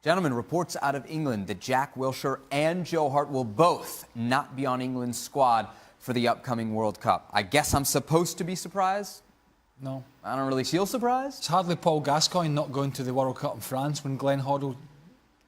Gentlemen, reports out of England that Jack Wilshere and Joe Hart will both not be on England's squad for the upcoming World Cup. I guess I'm supposed to be surprised? No. I don't really feel surprised. It's hardly Paul Gascoigne not going to the World Cup in France when Glenn Hoddle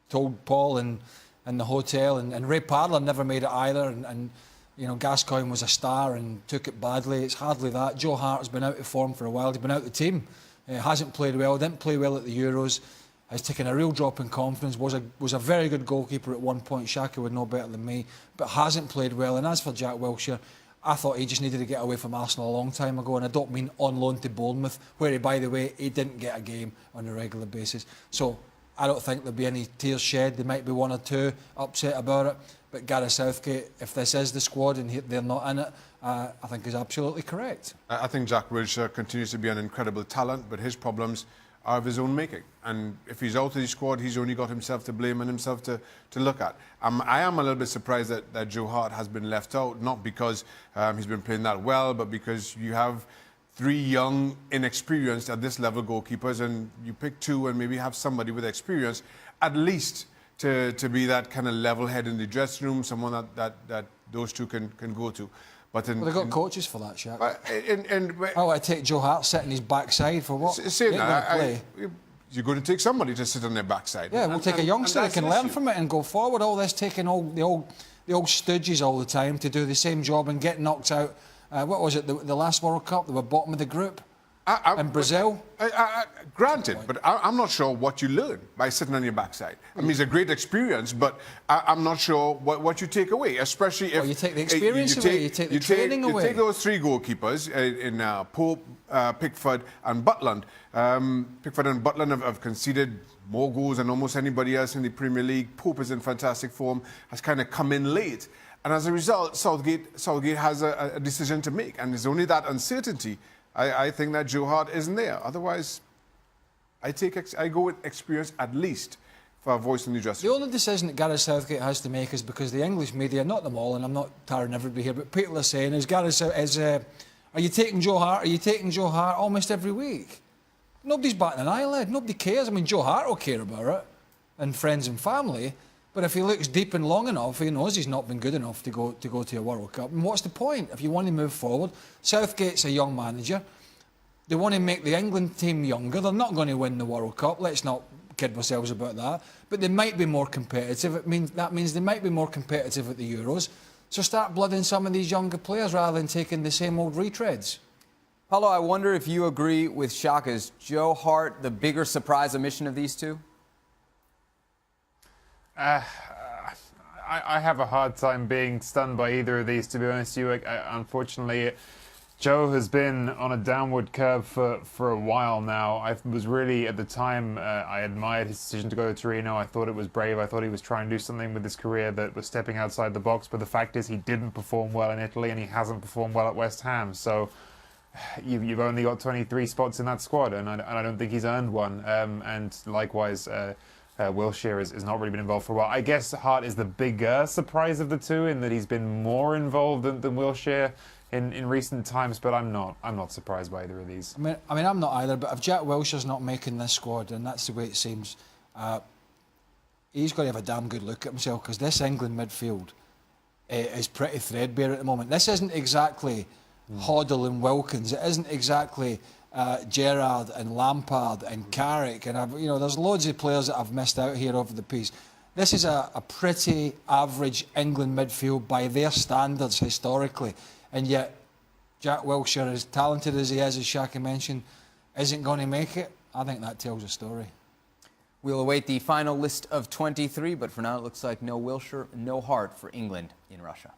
told Paul in the hotel, and Ray Parlour never made it either, and you know, Gascoigne was a star and took it badly. It's hardly that. Joe Hart has been out of form for a while. He's been out of the team. Hasn't played well, didn't play well at the Euros. Has taken a real drop in confidence. Was a very good goalkeeper at one point. Shaka would know better than me, but hasn't played well. And as for Jack Wilshere, I thought he just needed to get away from Arsenal a long time ago, and I don't mean on loan to Bournemouth, where he, by the way, he didn't get a game on a regular basis. So I don't think there'll be any tears shed. There might be one or two upset about it, but Gareth Southgate, if this is the squad and they're not in it, I think is absolutely correct. I think Jack Wilshere continues to be an incredible talent, but his problems are of his own making. And if he's out of the squad, he's only got himself to blame and himself to look at. I am a little bit surprised that Joe Hart has been left out, not because he's been playing that well, but because you have three young, inexperienced at this level goalkeepers, and you pick two and maybe have somebody with experience, at least to be that kind of level head in the dressing room, someone that those two can go to. But well, they've got coaches for that, Shaq. I take Joe Hart sitting his backside for what? Saying that, you're going to take somebody to sit on their backside. Yeah, we'll take a youngster that can learn from it and go forward. All this taking the old stooges all the time to do the same job and get knocked out. What was it? The last World Cup, they were bottom of the group. In Brazil? Granted, but I'm not sure what you learn by sitting on your backside. I mean, it's a great experience, but I'm not sure what you take away, especially if... you take the experience away, you take the training away. You take those three goalkeepers in Pope, Pickford and Butland. Pickford and Butland have conceded more goals than almost anybody else in the Premier League. Pope is in fantastic form, has kind of come in late. And as a result, Southgate has a decision to make, and there's only that uncertainty. I think that Joe Hart isn't there. Otherwise, I go with experience at least for a voice in the dressing room. The only decision that Gareth Southgate has to make is because the English media, not them all, and I'm not tiring everybody here, but people are saying, are you taking Joe Hart? Are you taking Joe Hart almost every week? Nobody's batting an eyelid. Nobody cares. I mean, Joe Hart will care about it, and friends and family. But if he looks deep and long enough, he knows he's not been good enough to go to a World Cup. And what's the point if you want to move forward? Southgate's a young manager. They want to make the England team younger. They're not going to win the World Cup. Let's not kid ourselves about that. But they might be more competitive. That means they might be more competitive at the Euros. So start blooding some of these younger players rather than taking the same old retreads. Paulo, I wonder if you agree with Shaka's Joe Hart the bigger surprise omission of these two? I have a hard time being stunned by either of these, to be honest with you. Unfortunately, Joe has been on a downward curve for a while now. I was really, at the time, I admired his decision to go to Torino. I thought it was brave. I thought he was trying to do something with his career that was stepping outside the box. But the fact is he didn't perform well in Italy, and he hasn't performed well at West Ham. So you've only got 23 spots in that squad, and I don't think he's earned one. And likewise... Wilshere has not really been involved for a while. I guess Hart is the bigger surprise of the two in that he's been more involved than Wilshere in recent times, but I'm not surprised by either of these. I mean, I'm not either, but if Jack Wilshere's not making this squad, and that's the way it seems, he's got to have a damn good look at himself, because this England midfield is pretty threadbare at the moment. This isn't exactly Hoddle and Wilkins. It isn't exactly... Gerrard and Lampard and Carrick, and there's loads of players that I've missed out here over the piece. This is a pretty average England midfield by their standards historically, and yet Jack Wilshere, as talented as he is, as Shaka mentioned, isn't going to make it. I think that tells a story. We'll await the final list of 23, but for now it looks like no Wilshere, no Hart for England in Russia.